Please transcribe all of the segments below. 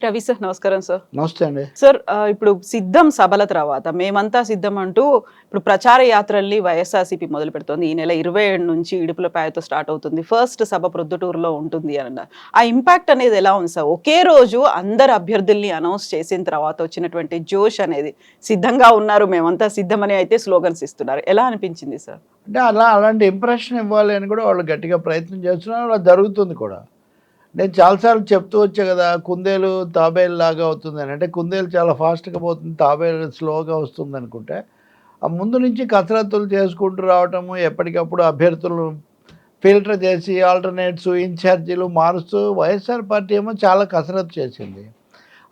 Ravi sir నమస్కారం sir. నమస్తే అండి. సార్ ఇప్పుడు సిద్ధం సభల తర్వాత మేమంతా సిద్ధం అంటూ ఇప్పుడు ప్రచార యాత్రల్ని వైఎస్ఆర్సీపీ మొదలు పెడుతోంది. ఈ నెల 27 నుంచి ఇడుపులపాయతో స్టార్ట్ అవుతుంది. ఫస్ట్ సభ ప్రొద్దుటూరులో ఉంటుంది అని అన్నారు. ఆ ఇంపాక్ట్ అనేది ఎలా ఉంది సార్? ఒకే రోజు అందరు అభ్యర్థుల్ని అనౌన్స్ చేసిన తర్వాత వచ్చినటువంటి జోష్ అనేది సిద్ధంగా ఉన్నారు మేమంతా సిద్ధమని అయితే స్లోగన్స్ ఇస్తున్నారు. ఎలా అనిపించింది సార్? అంటే అలాంటి ఇంప్రెషన్ ఇవ్వాలి అని కూడా వాళ్ళు గట్టిగా ప్రయత్నం చేస్తున్నారు. అలా జరుగుతుంది కూడా. నేను చాలాసార్లు చెప్తూ వచ్చా కదా, కుందేలు తాబేలు లాగా అవుతుందని. అంటే కుందేలు చాలా ఫాస్ట్గా పోతుంది, తాబేలు స్లోగా వస్తుంది అనుకుంటే, ఆ ముందు నుంచి కసరత్తులు చేసుకుంటూ రావటము, ఎప్పటికప్పుడు అభ్యర్థులను ఫిల్టర్ చేసి ఆల్టర్నేట్స్ ఇన్ఛార్జీలు మారుస్తూ వైఎస్ఆర్ పార్టీ ఏమో చాలా కసరత్తు చేసింది.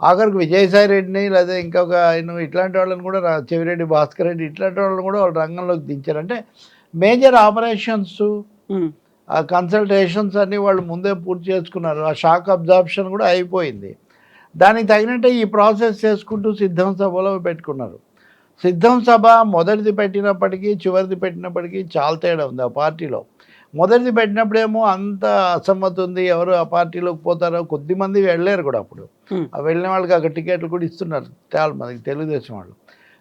ఆఖరికి విజయసాయి రెడ్డిని లేదా ఇంకొక ఆయన ఇట్లాంటి వాళ్ళని కూడా చెవిరెడ్డి భాస్కర్ రెడ్డి ఇట్లాంటి వాళ్ళని కూడా వాళ్ళు రంగంలోకి దించారు. అంటే మేజర్ ఆపరేషన్స్, ఆ కన్సల్టేషన్స్ అన్నీ వాళ్ళు ముందే పూర్తి చేసుకున్నారు. ఆ షాక్ అబ్జార్ప్షన్ కూడా అయిపోయింది. దానికి తగినట్టే ఈ ప్రాసెస్ చేసుకుంటూ సిద్ధం సభలో పెట్టుకున్నారు. సిద్ధం సభ మొదటిది పెట్టినప్పటికీ చివరిది పెట్టినప్పటికీ చాలా తేడా ఉంది ఆ పార్టీలో. మొదటిది పెట్టినప్పుడేమో అంత అసమ్మతి ఉంది, ఎవరు ఆ పార్టీలోకి పోతారో, కొద్దిమంది వెళ్ళారు కూడా అప్పుడు. ఆ వెళ్ళిన వాళ్ళకి అక్కడ టికెట్లు కూడా ఇస్తున్నారు చాలా మందికి, తెలుగుదేశం వాళ్ళు.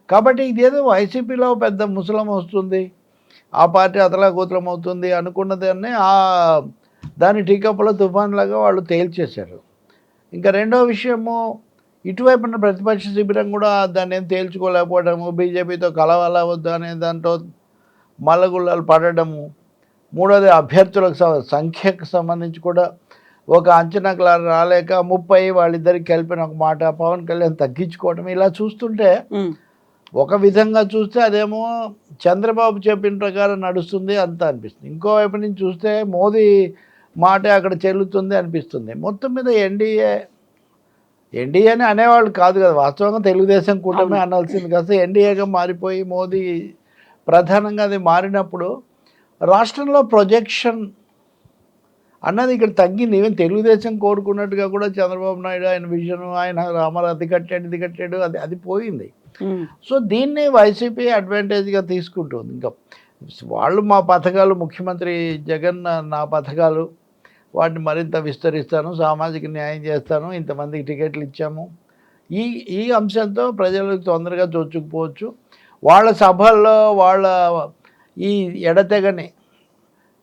కాబట్టి ఇదేదో వైసీపీలో పెద్ద ముసలం వస్తుంది, ఆ పార్టీ అతలాకుతలం అవుతుంది అనుకున్నదాన్ని దాని టీకప్పుల తుఫాన్లాగా వాళ్ళు తేల్చేశారు. ఇంకా రెండో విషయము, ఇటువైపున ప్రతిపక్ష శిబిరం కూడా దాన్ని ఏం తేల్చుకోలేకపోవడము, బీజేపీతో కలవాలా వద్దు అనే దాంట్లో మల్లగుల్లాలు పడడము. మూడోది అభ్యర్థులకు సంఖ్యకు సంబంధించి కూడా ఒక అంచనాకు రాలేక 30 వాళ్ళిద్దరికి కలిపిన ఒక మాట, పవన్ కళ్యాణ్ తగ్గించుకోవడం. ఇలా చూస్తుంటే ఒక విధంగా చూస్తే అదేమో చంద్రబాబు చెప్పిన ప్రకారం నడుస్తుంది అంత అనిపిస్తుంది. ఇంకోవైపు నుంచి చూస్తే మోదీ మాటే అక్కడ చెల్లుతుంది అనిపిస్తుంది. మొత్తం మీద ఎన్డీఏ అని అనేవాళ్ళు కాదు కదా, వాస్తవంగా తెలుగుదేశం కూటమి అనాల్సింది కాస్త ఎన్డీఏగా మారిపోయి మోదీ ప్రధానంగా అది మారినప్పుడు రాష్ట్రంలో ప్రొజెక్షన్ అన్నది ఇక్కడ తగ్గింది. ఈవెన్ తెలుగుదేశం కోరుకున్నట్టుగా కూడా చంద్రబాబు నాయుడు ఆయన విజన్, ఆయన అమరావతి కట్టాడు, ఇది కట్టాడు, అది పోయింది. సో దీన్ని వైసీపీ అడ్వాంటేజ్గా తీసుకుంటుంది. ఇంకా వాళ్ళు మా పథకాలు, ముఖ్యమంత్రి జగన్ నా పథకాలు, వాటిని మరింత విస్తరిస్తాను, సామాజిక న్యాయం చేస్తాను, ఇంతమందికి టికెట్లు ఇచ్చాము, ఈ అంశంతో ప్రజలకు తొందరగా చొచ్చుకుపోవచ్చు. వాళ్ళ సభల్లో వాళ్ళ ఈ ఎడతెగని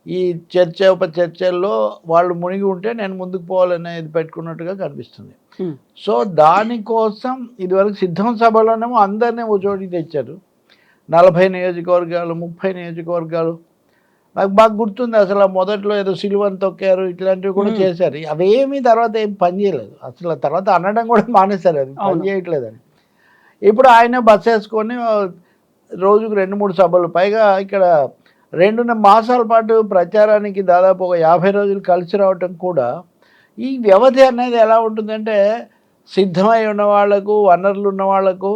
ఈ చర్చల్లో వాళ్ళు మునిగి ఉంటే నేను ముందుకు పోవాలనేది పెట్టుకున్నట్టుగా కనిపిస్తుంది. సో దానికోసం ఇదివరకు సిద్ధం సభలోనేమో అందరినీ ఓ చోటికి తెచ్చారు. 40 నియోజకవర్గాలు, 30 నియోజకవర్గాలు. నాకు బాగా గుర్తుంది, అసలు మొదట్లో ఏదో సిలువను తొక్కారు, ఇట్లాంటివి కూడా చేశారు. అవేమీ తర్వాత ఏం పని చేయలేదు. అసలు తర్వాత అనడం కూడా మానేశారు, అది పని చేయట్లేదని. ఇప్పుడు ఆయన బస్ వేసుకొని రోజుకు 2-3 సభలు, పైగా ఇక్కడ 2 మాసాల పాటు ప్రచారానికి దాదాపు ఒక 50 రోజులు కలిసి రావటం కూడా. ఈ వ్యవధి అనేది ఎలా ఉంటుందంటే, సిద్ధమై ఉన్న వాళ్లకు, వనరులు ఉన్న వాళ్లకు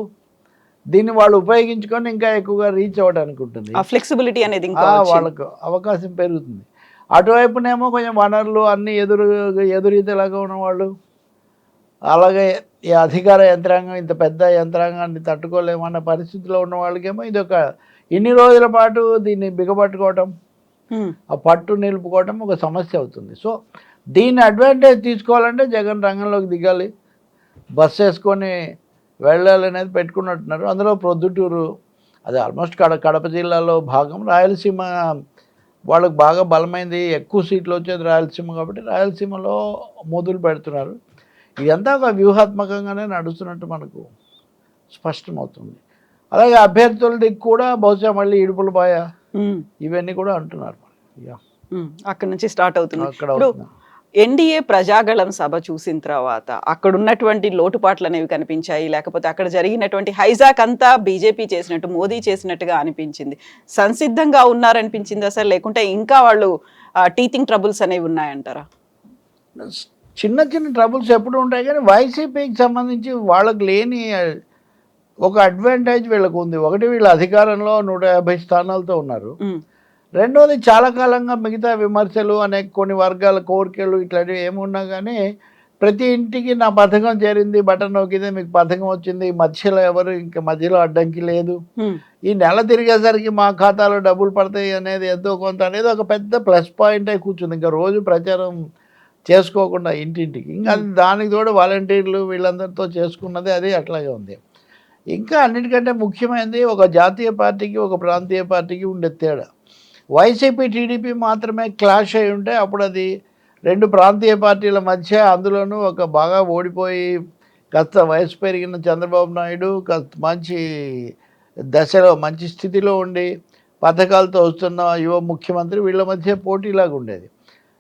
దీన్ని వాళ్ళు ఉపయోగించుకొని ఇంకా ఎక్కువగా రీచ్ అవ్వడానికి ఉంటుంది. ఫ్లెక్సిబిలిటీ అనేది వాళ్ళకు అవకాశం పెరుగుతుంది. అటువైపునేమో కొంచెం వనరులు అన్నీ ఎదురీతలాగా ఉన్నవాళ్ళు, అలాగే ఈ అధికార యంత్రాంగం, ఇంత పెద్ద యంత్రాంగాన్ని తట్టుకోలేమన్న పరిస్థితిలో ఉన్న వాళ్ళకేమో ఇదొక ఇన్ని రోజుల పాటు దీన్ని బిగపట్టుకోవటం, ఆ పట్టు నిలుపుకోవటం ఒక సమస్య అవుతుంది. సో దీన్ని అడ్వాంటేజ్ తీసుకోవాలంటే జగన్ రంగంలోకి దిగాలి, బస్ వేసుకొని వెళ్ళాలనేది పెట్టుకున్నట్టున్నారు. అందులో ప్రొద్దుటూరు అది ఆల్మోస్ట్ కడప జిల్లాలో భాగం. రాయలసీమ వాళ్ళకి బాగా బలమైంది, ఎక్కువ సీట్లు వచ్చేది రాయలసీమ కాబట్టి రాయలసీమలో మొదలు పెడుతున్నారు. ఇదంతా ఒక వ్యూహాత్మకంగానే నడుస్తున్నట్టు మనకు స్పష్టమవుతుంది. అలాగే అభ్యర్థులది కూడా బహుశా మళ్ళీ ఇడుపులపాయ ఇవన్నీ కూడా అంటున్నారు. అక్కడ నుంచి స్టార్ట్ అవుతుంది. ఎన్డీఏ ప్రజాగళం సభ చూసిన తర్వాత అక్కడ ఉన్నటువంటి లోటుపాట్లు అనేవి కనిపించాయి, లేకపోతే అక్కడ జరిగినటువంటి హైజాక్ అంతా బీజేపీ చేసినట్టు, మోదీ చేసినట్టుగా అనిపించింది. సంసిద్ధంగా ఉన్నారనిపించింది అసలు, లేకుంటే ఇంకా వాళ్ళు టీచింగ్ ట్రబుల్స్ అనేవి ఉన్నాయంటారా? చిన్న చిన్న ట్రబుల్స్ ఎప్పుడు ఉంటాయి, కానీ వైసీపీకి సంబంధించి వాళ్ళకి లేని ఒక అడ్వాంటేజ్ వీళ్ళకు ఉంది. ఒకటి, వీళ్ళ అధికారంలో 150 స్థానాలతో ఉన్నారు. రెండోది, చాలా కాలంగా మిగతా విమర్శలు, అనేక కొన్ని వర్గాల కోరికలు ఇట్లాంటివి ఏమున్నా కానీ ప్రతి ఇంటికి నా పథకం చేరింది, బటన్ నొక్కితే మీకు పథకం వచ్చింది, మధ్యలో ఎవరు ఇంకా మధ్యలో అడ్డంకి లేదు, ఈ నెల తిరిగేసరికి మా ఖాతాలో డబ్బులు పడతాయి అనేది ఎంతో కొంత అనేది ఒక పెద్ద ప్లస్ పాయింట్ అయి కూర్చుంది. ఇంకా రోజు ప్రచారం చేసుకోకుండా ఇంటింటికి ఇంకా అది దానికి తోడు వాలంటీర్లు వీళ్ళందరితో చేసుకున్నది అది అట్లాగే ఉంది. ఇంకా అన్నిటికంటే ముఖ్యమైనది ఒక జాతీయ పార్టీకి ఒక ప్రాంతీయ పార్టీకి ఉండే తేడా. వైసీపీ టీడీపీ మాత్రమే క్లాష్ అయి ఉంటే అప్పుడు అది 2 ప్రాంతీయ పార్టీల మధ్య, అందులోనూ ఒక బాగా ఓడిపోయి కాస్త వయసు పెరిగిన చంద్రబాబు నాయుడు కాస్త మంచి దశలో మంచి స్థితిలో ఉండి పథకాలతో వస్తున్న యువ ముఖ్యమంత్రి, వీళ్ళ మధ్య పోటీలాగా ఉండేది.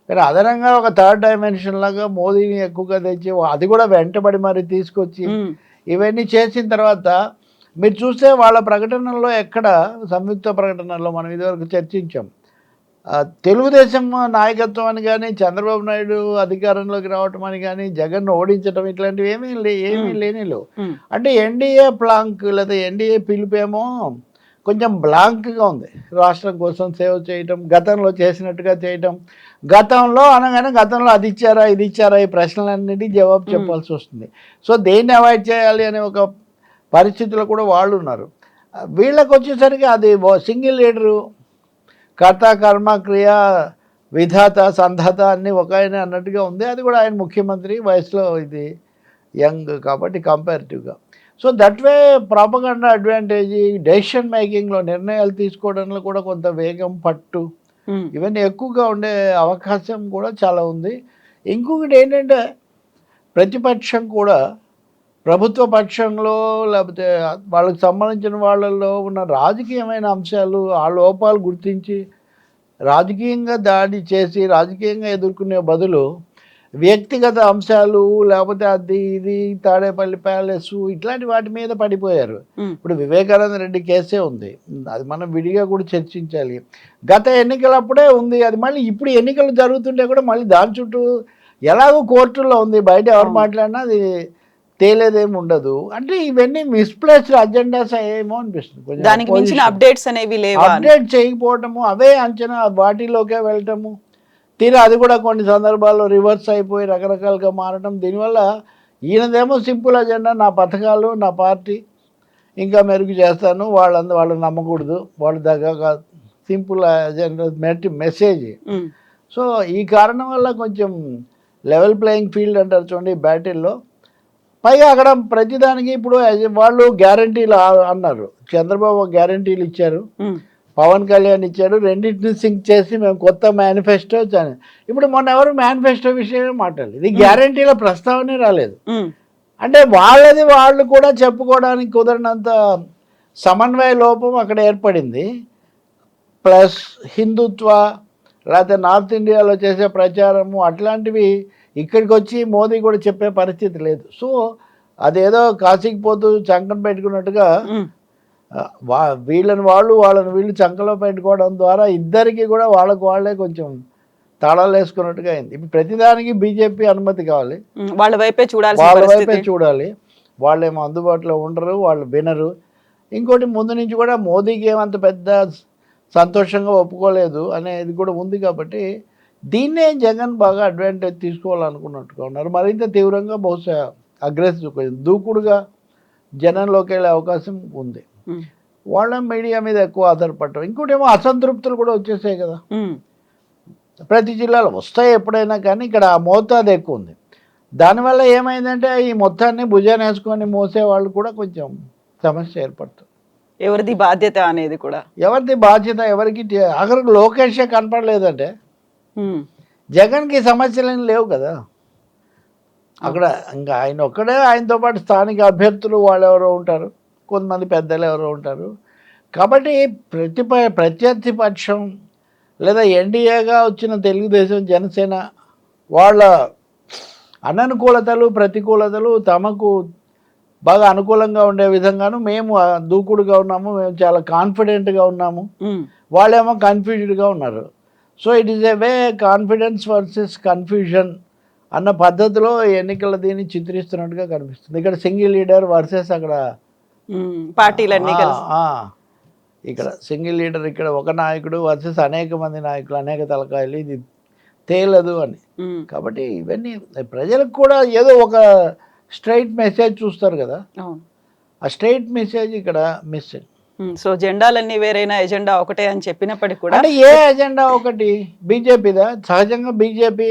కానీ అదనంగా ఒక థర్డ్ డైమెన్షన్ లాగా మోదీని ఎక్కువగా తెచ్చి అది కూడా వెంటబడి మరి తీసుకొచ్చి ఇవన్నీ చేసిన తర్వాత మీరు చూస్తే వాళ్ళ ప్రకటనల్లో ఎక్కడ సంయుక్త ప్రకటనలో మనం ఇదివరకు చర్చించాం, తెలుగుదేశం నాయకత్వం అని కానీ, చంద్రబాబు నాయుడు అధికారంలోకి రావటం అని కానీ, జగన్ ఓడించడం ఇట్లాంటివి ఏమీ లేనిలో. అంటే ఎన్డీఏ ప్లాంక్ లేదా ఎన్డీఏ పిలుపేమో కొంచెం బ్లాంక్గా ఉంది. రాష్ట్రం కోసం సేవ చేయటం, గతంలో చేసినట్టుగా చేయటం, గతంలో అనగానే గతంలో అది ఇచ్చారా ఇది ఇచ్చారా ఈ ప్రశ్నలన్నిటికీ జవాబు చెప్పాల్సి వస్తుంది. సో దేన్ని అవాయిడ్ చేయాలి అనే ఒక పరిస్థితిలో కూడా వాళ్ళు ఉన్నారు. వీళ్ళకి వచ్చేసరికి అది సింగిల్ లీడరు, కర్త కర్మ క్రియ విధాత సంధాత అన్నీ ఒక ఆయన అన్నట్టుగా ఉంది. అది కూడా ఆయన ముఖ్యమంత్రి, వయసులో ఇది యంగ్ కాబట్టి కంపారిటివ్గా. So that way propaganda advantage, decision మేకింగ్లో నిర్ణయాలు తీసుకోవడంలో కూడా కొంత వేగం, పట్టు ఇవన్నీ ఎక్కువగా ఉండే అవకాశం కూడా చాలా ఉంది. ఇంకొకటి ఏంటంటే ప్రతిపక్షం కూడా ప్రభుత్వ పక్షంలో లేకపోతే వాళ్ళకి సంబంధించిన వాళ్ళల్లో ఉన్న రాజకీయమైన అంశాలు, ఆ లోపాలు గుర్తించి రాజకీయంగా దాడి చేసి రాజకీయంగా ఎదుర్కొనే బదులు వ్యక్తిగత అంశాలు లేకపోతే అది ఇది తాడేపల్లి ప్యాలెస్ ఇట్లాంటి వాటి మీద పడిపోయారు. ఇప్పుడు వివేకానంద రెడ్డి కేసే ఉంది, అది మనం విడిగా కూడా చర్చించాలి. గత ఎన్నికలప్పుడే ఉంది అది, మళ్ళీ ఇప్పుడు ఎన్నికలు జరుగుతుంటే కూడా మళ్ళీ దాని చుట్టూ ఎలాగో కోర్టుల్లో ఉంది, బయట ఎవరు మాట్లాడినా అది తేలేదేమి ఉండదు. అంటే ఇవన్నీ మిస్ప్లేస్డ్ అజెండాస్ ఏమో అనిపిస్తుంది. దానికి మించిన అప్డేట్స్ అనేవి లేవు, అప్డేట్ చేయకపోవటము, అవే అంచనా వాటిలోకే వెళ్ళటము, తీరా అది కూడా కొన్ని సందర్భాల్లో రివర్స్ అయిపోయి రకరకాలుగా మారటం. దీనివల్ల ఈయనదేమో సింపుల్ అజెండా, నా పథకాలు నా పార్టీ ఇంకా మెరుగు చేస్తాను, వాళ్ళని నమ్మకూడదు, వాళ్ళ దగ్గర సింపుల్ అజెండా మెసేజ్. సో ఈ కారణం వల్ల కొంచెం లెవెల్ ప్లేయింగ్ ఫీల్డ్ అంటారు చూడండి బ్యాటిల్లో. పైగా అక్కడ ప్రతిదానికి ఇప్పుడు వాళ్ళు గ్యారంటీలు అన్నారు, చంద్రబాబు గ్యారంటీలు ఇచ్చారు, పవన్ కళ్యాణ్ ఇచ్చాడు, రెండింటిని సింక్ చేసి మేము కొత్త మేనిఫెస్టో. ఇప్పుడు మొన్న ఎవరు మేనిఫెస్టో విషయమే మాట్లాడలేదు, ఇది గ్యారంటీల ప్రస్తావనే రాలేదు. అంటే వాళ్ళది వాళ్ళు కూడా చెప్పుకోవడానికి కుదరనంత సమన్వయ లోపం అక్కడ ఏర్పడింది. ప్లస్ హిందుత్వ లేకపోతే నార్త్ ఇండియాలో చేసే ప్రచారము అట్లాంటివి ఇక్కడికి వచ్చి మోదీ కూడా చెప్పే పరిస్థితి లేదు. సో అదేదో కాశీకి పోతూ చంకన పెట్టుకున్నట్టుగా వీళ్ళని వీళ్ళు చంకలో పెట్టుకోవడం ద్వారా ఇద్దరికి కూడా వాళ్ళకు వాళ్ళే కొంచెం తాళాలు వేసుకున్నట్టుగా అయింది. ఇప్పుడు ప్రతిదానికి బీజేపీ అనుమతి కావాలి, వాళ్ళ వైపే చూడాలి. వాళ్ళేమో అందుబాటులో ఉండరు, వాళ్ళు వినరు. ఇంకోటి ముందు నుంచి కూడా మోదీకి ఏమంత పెద్ద సంతోషంగా ఒప్పుకోలేదు అనేది కూడా ఉంది. కాబట్టి దీన్నే జగన్ బాగా అడ్వాంటేజ్ తీసుకోవాలనుకున్నట్టుగా ఉన్నారు. మరింత తీవ్రంగా బహుశా అగ్రెసివ్ దూకుడుగా జనంలోకి వెళ్ళే అవకాశం ఉంది. వాళ్ళ మీడియా మీద ఎక్కువ ఆధారపడటం. ఇంకోటి ఏమో అసంతృప్తులు కూడా వచ్చేసాయి కదా, ప్రతి జిల్లాలో వస్తాయి ఎప్పుడైనా, కానీ ఇక్కడ ఆ మోతాదు ఎక్కువ ఉంది. దానివల్ల ఏమైందంటే ఈ మొత్తాన్ని భుజాన్ని వేసుకొని మోసే వాళ్ళు కూడా కొంచెం సమస్య ఏర్పడుతుంది. ఎవరిది బాధ్యత అనేది కూడా, ఎవరిది బాధ్యత ఎవరికి అక్కడికి లోకేషే కనపడలేదంటే జగన్కి సమస్యలు లేవు కదా అక్కడ. ఇంకా ఆయన ఒక్కడే, ఆయనతో పాటు స్థానిక అభ్యర్థులు వాళ్ళు ఎవరో ఉంటారు, కొంతమంది పెద్దలు ఎవరో ఉంటారు. కాబట్టి ప్రత్యర్థి పక్షం లేదా ఎన్డీఏగా వచ్చిన తెలుగుదేశం జనసేన వాళ్ళ అననుకూలతలు ప్రతికూలతలు తమకు బాగా అనుకూలంగా ఉండే విధంగాను మేము దూకుడుగా ఉన్నాము, మేము చాలా కాన్ఫిడెంట్గా ఉన్నాము, వాళ్ళేమో కన్ఫ్యూజ్డ్గా ఉన్నారు. So it is a way confidence versus confusion అన్న పద్ధతిలో ఎన్నికల దీన్ని చిత్రిస్తున్నట్టుగా కనిపిస్తుంది. ఇక్కడ సింగిల్ లీడర్ వర్సెస్ అక్కడ పార్టీలన్నీ ఇక్కడ సింగిల్ లీడర్, ఇక్కడ ఒక నాయకుడు వర్సెస్ అనేక మంది నాయకులు, అనేక తలకాయలు, ఇది తేలదు అని. కాబట్టి ఇవన్నీ ప్రజలకు కూడా ఏదో ఒక స్ట్రైట్ మెసేజ్ చూస్తారు కదా, ఆ స్ట్రైట్ మెసేజ్ ఇక్కడ మిస్సింగ్. సో జెండాలన్నీ వేరైనా ఎజెండా ఒకటే అని చెప్పినప్పటికీ కూడా, అంటే ఏ ఎజెండా ఒకటి బీజేపీదా? సహజంగా BJP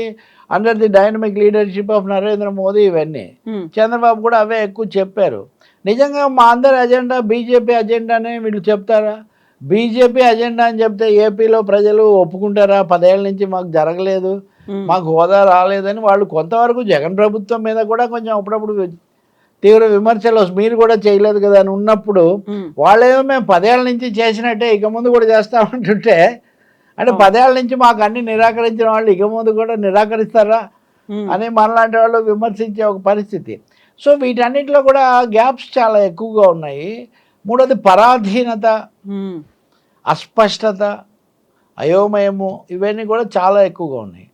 under the dynamic leadership of Narendra Modi ఇవన్నీ. చంద్రబాబు కూడా అవే ఎక్కువ చెప్పారు. నిజంగా మా అందరి అజెండా బీజేపీ అజెండానే వీళ్ళు చెప్తారా? బీజేపీ అజెండా అని చెప్తే ఏపీలో ప్రజలు ఒప్పుకుంటారా? 10 ఏళ్ళ నుంచి మాకు జరగలేదు, మాకు హోదా రాలేదని వాళ్ళు కొంతవరకు జగన్ ప్రభుత్వం మీద కూడా కొంచెం అప్పుడప్పుడు తీవ్ర విమర్శలు మీరు కూడా చేయలేదు కదా అని ఉన్నప్పుడు వాళ్ళేమో మేము 10 ఏళ్ళ నుంచి చేసినట్టే ఇక ముందు కూడా చేస్తామంటుంటే, అంటే 10 ఏళ్ళ నుంచి మాకు అన్ని నిరాకరించిన వాళ్ళు ఇక ముందు కూడా నిరాకరిస్తారా అని మనలాంటి వాళ్ళు విమర్శించే ఒక పరిస్థితి. సో వీటన్నిటిలో కూడా గ్యాప్స్ చాలా ఎక్కువగా ఉన్నాయి. మూడోది పరాధీనత, అస్పష్టత, అయోమయము, ఇవన్నీ కూడా చాలా ఎక్కువగా ఉన్నాయి.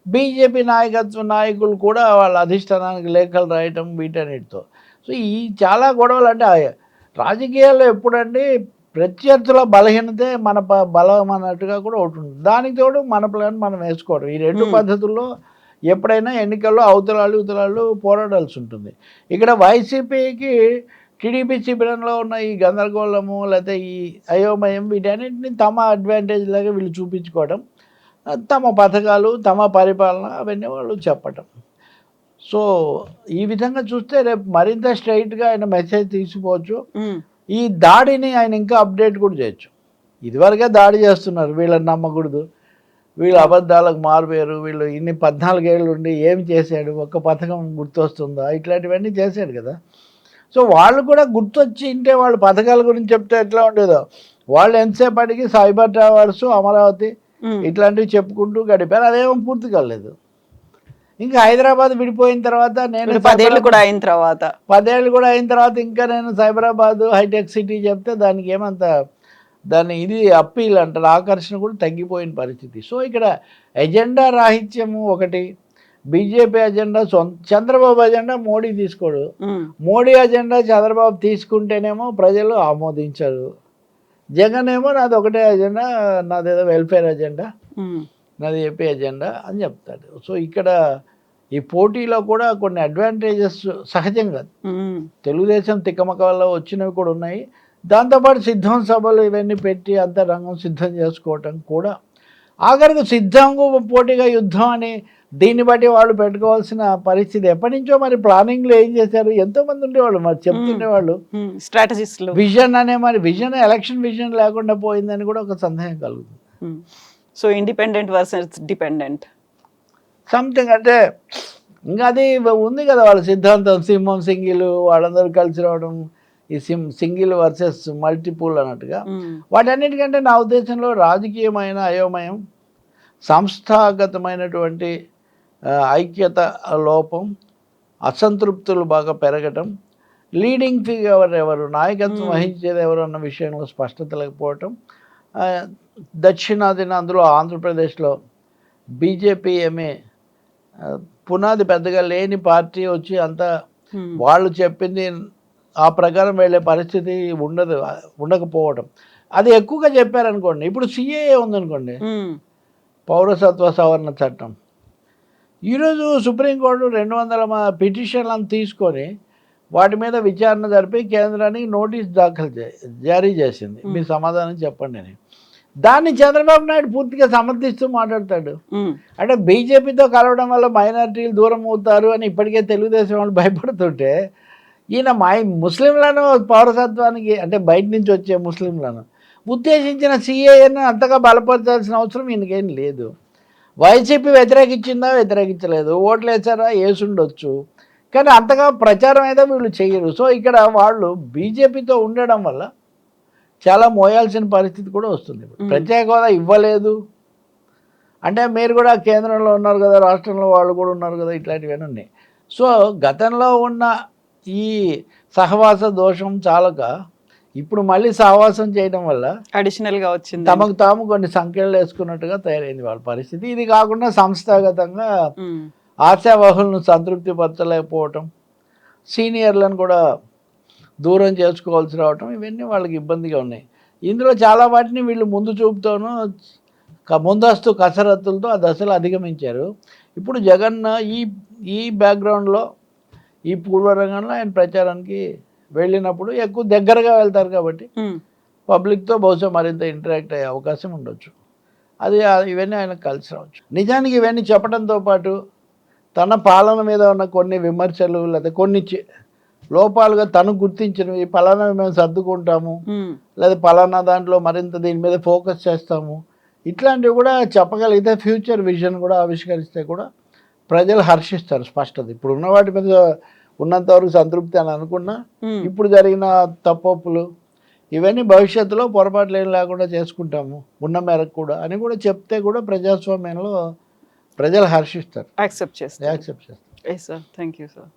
బీజేపీ నాయకులు కూడా వాళ్ళ అధిష్టానానికి లేఖలు రాయటం వీటన్నిటితో. సో ఈ చాలా గొడవలు అంటే రాజకీయాల్లో ఎప్పుడండి ప్రత్యర్థుల బలహీనతే మన బలం అన్నట్టుగా కూడా ఒకటి ఉంటుంది. దానికి తోడు మన ప్లాన్ మనం వేసుకోవడం. ఈ రెండు పద్ధతుల్లో ఎప్పుడైనా ఎన్నికల్లో అవతలాళ్ళు పోరాడాల్సి ఉంటుంది. ఇక్కడ వైసీపీకి టీడీపీ శిబిరంలో ఉన్న ఈ గందరగోళము లేకపోతే ఈ అయోమయం వీటన్నిటిని తమ అడ్వాంటేజ్ లాగా వీళ్ళు చూపించుకోవడం, తమ పథకాలు తమ పరిపాలన అవన్నీ వాళ్ళు చెప్పటం. సో ఈ విధంగా చూస్తే రేపు మరింత స్ట్రైట్గా ఆయన మెసేజ్ తీసుకోవచ్చు. ఈ దాడిని ఆయన ఇంకా అప్డేట్ కూడా చేయొచ్చు. ఇదివరకే దాడి చేస్తున్నారు, వీళ్ళని నమ్మకూడదు, వీళ్ళు అబద్ధాలకు మారిపోయారు, వీళ్ళు ఇన్ని 14 ఏళ్ళు ఉండి ఏమి చేశాడు, ఒక్క పథకం గుర్తొస్తుందా, ఇట్లాంటివన్నీ చేశాడు కదా. సో వాళ్ళు కూడా గుర్తొచ్చి ఇంటే వాళ్ళు పథకాల గురించి చెప్తే ఎట్లా ఉండేదో, వాళ్ళు ఎంతసేపటికి సైబర్ టవర్స్, అమరావతి ఇట్లాంటివి చెప్పుకుంటూ గడిపారు. అదేమో పూర్తి కాలేదు. ఇంకా హైదరాబాద్ విడిపోయిన తర్వాత నేను 10 ఏళ్ళు కూడా అయిన తర్వాత ఇంకా నేను సైబరాబాద్ హైటెక్ సిటీ చెప్తే దానికి ఏమంత ఇది అప్పీల్ అంటారు, ఆకర్షణ కూడా తగ్గిపోయిన పరిస్థితి. సో ఇక్కడ ఎజెండా రాహిత్యము ఒకటి, BJP agenda Chandrababu agenda Modi తీసుకోడు, మోడీ అజెండా చంద్రబాబు తీసుకుంటేనేమో ప్రజలు ఆమోదించరు. జగన్ ఏమో నాది ఒకటే అజెండా, నాదేదో వెల్ఫేర్ అజెండా, నాది ఏపీ అజెండా అని చెప్తాడు. సో ఇక్కడ ఈ పోటీలో కూడా కొన్ని అడ్వాంటేజెస్ సహజంగా తెలుగుదేశం తిక్కమక వల్ల వచ్చినవి కూడా ఉన్నాయి. దాంతోపాటు సిద్ధం సభలు ఇవన్నీ పెట్టి అంతరంగం సిద్ధం చేసుకోవటం కూడా, ఆఖరికి సిద్ధంకు పోటీగా యుద్ధం అని దీన్ని బట్టి వాళ్ళు పెట్టుకోవాల్సిన పరిస్థితి. ఎప్పటి నుంచో మరి ప్లానింగ్లో ఏం చేశారు, ఎంతోమంది ఉండేవాళ్ళు మరి చెప్తుండేవాళ్ళు స్ట్రాటజిస్టులు. విజన్ అనే మరి విజన్, ఎలక్షన్ విజన్ లేకుండా పోయిందని కూడా ఒక సందేహం కలుగుతుంది. So independent versus dependent something అంటే ఇంకా అది ఉంది కదా వాళ్ళ సిద్ధాంతం, సింహం సింగిల్, వాళ్ళందరూ కలిసి రావడం, ఈ సింగిల్ వర్సెస్ మల్టిపుల్ అన్నట్టుగా. వాటన్నిటికంటే నా ఉద్దేశంలో రాజకీయమైన అయోమయం, సంస్థాగతమైనటువంటి ఐక్యత లోపం, అసంతృప్తులు బాగా పెరగటం, లీడింగ్ ఫిగర్ ఎవరు, నాయకత్వం వహించేది ఎవరు అన్న విషయంలో స్పష్టత లేకపోవటం. దక్షిణాదిన అందులో ఆంధ్రప్రదేశ్లో బీజేపీ ఏమీ పునాది పెద్దగా లేని పార్టీ వచ్చి అంతా వాళ్ళు చెప్పింది ఆ ప్రకారం వెళ్ళే పరిస్థితి ఉండకపోవడం. అది ఎక్కువగా చెప్పారనుకోండి. ఇప్పుడు సిఏఏ ఉందనుకోండి, పౌరసత్వ సవరణ చట్టం. ఈరోజు సుప్రీంకోర్టు 200 పిటిషన్లను తీసుకొని వాటి మీద విచారణ జరిపి కేంద్రానికి నోటీస్ జారీ చేసింది, మీరు సమాధానం చెప్పండి అని. దాన్ని చంద్రబాబు నాయుడు పూర్తిగా సమర్థిస్తూ మాట్లాడతాడు. అంటే బీజేపీతో కలవడం వల్ల మైనారిటీలు దూరం అవుతారు అని ఇప్పటికే తెలుగుదేశం వాళ్ళు భయపడుతుంటే, ఈయన ముస్లింలను పౌరసత్వానికి అంటే బయట నుంచి వచ్చే ముస్లింలను ఉద్దేశించిన సిఏఏను అంతగా బలపరచాల్సిన అవసరం ఈయనకేం లేదు. వైసీపీ వ్యతిరేకించలేదు, ఓట్లు వేసారా, వేసుండొచ్చు, కానీ అంతగా ప్రచారం అయితే వీళ్ళు చేయరు. సో ఇక్కడ వాళ్ళు బీజేపీతో ఉండడం వల్ల చాలా మోయాల్సిన పరిస్థితి కూడా వస్తుంది. ప్రత్యేక హోదా ఇవ్వలేదు అంటే మీరు కూడా కేంద్రంలో ఉన్నారు కదా, రాష్ట్రంలో వాళ్ళు కూడా ఉన్నారు కదా, ఇట్లాంటివన్నీ ఉన్నాయి. సో గతంలో ఉన్న ఈ సహవాస దోషం చాలక ఇప్పుడు మళ్ళీ సహవాసం చేయడం వల్ల అడిషనల్గా వచ్చింది, తమకు తాము కొన్ని సంఖ్యలు వేసుకున్నట్టుగా తయారైంది వాళ్ళ పరిస్థితి. ఇది కాకుండా సంస్థాగతంగా ఆశావహులను సంతృప్తి పరచలేకపోవటం, సీనియర్లను కూడా దూరం చేసుకోవాల్సి రావటం, ఇవన్నీ వాళ్ళకి ఇబ్బందిగా ఉన్నాయి. ఇందులో చాలా వాటిని వీళ్ళు ముందు చూపుతోనూ ముందస్తు కసరత్తులతో ఆ దశలు అధిగమించారు. ఇప్పుడు జగన్ ఈ బ్యాక్గ్రౌండ్లో ఈ పూర్వరంగంలో ఆయన ప్రచారానికి వెళ్ళినప్పుడు ఎక్కువ దగ్గరగా వెళ్తారు కాబట్టి పబ్లిక్తో బహుశా మరింత ఇంటరాక్ట్ అయ్యే అవకాశం ఉండొచ్చు. అది ఇవన్నీ ఆయనకు కలిసి రావచ్చు. నిజానికి ఇవన్నీ చెప్పడంతో పాటు తన పాలన మీద ఉన్న కొన్ని విమర్శలు లేదా కొన్ని లోపాలుగా తను గుర్తించినవి, పలానా మేము సర్దుకుంటాము, లేదా పలానా దాంట్లో మరింత దీని మీద ఫోకస్ చేస్తాము, ఇట్లాంటివి కూడా చెప్పగలిగితే ఫ్యూచర్ విజన్ కూడా ఆవిష్కరిస్తే కూడా ప్రజలు హర్షిస్తారు. స్పష్టత ఇప్పుడు ఉన్న వాటి మీద ఉన్నంతవరకు సంతృప్తి అని అనుకున్నా, ఇప్పుడు జరిగిన తప్పొప్పులు ఇవన్నీ భవిష్యత్తులో పొరపాట్లు ఏం లేకుండా చేసుకుంటాము ఉన్న మేరకు కూడా అని కూడా చెప్తే కూడా ప్రజాస్వామ్యంలో ప్రజలు హర్షిస్తారు, యాక్సెప్ట్ చేస్తారు. యాక్సెప్ట్ చేస్తారు. Yes sir, thank you sir.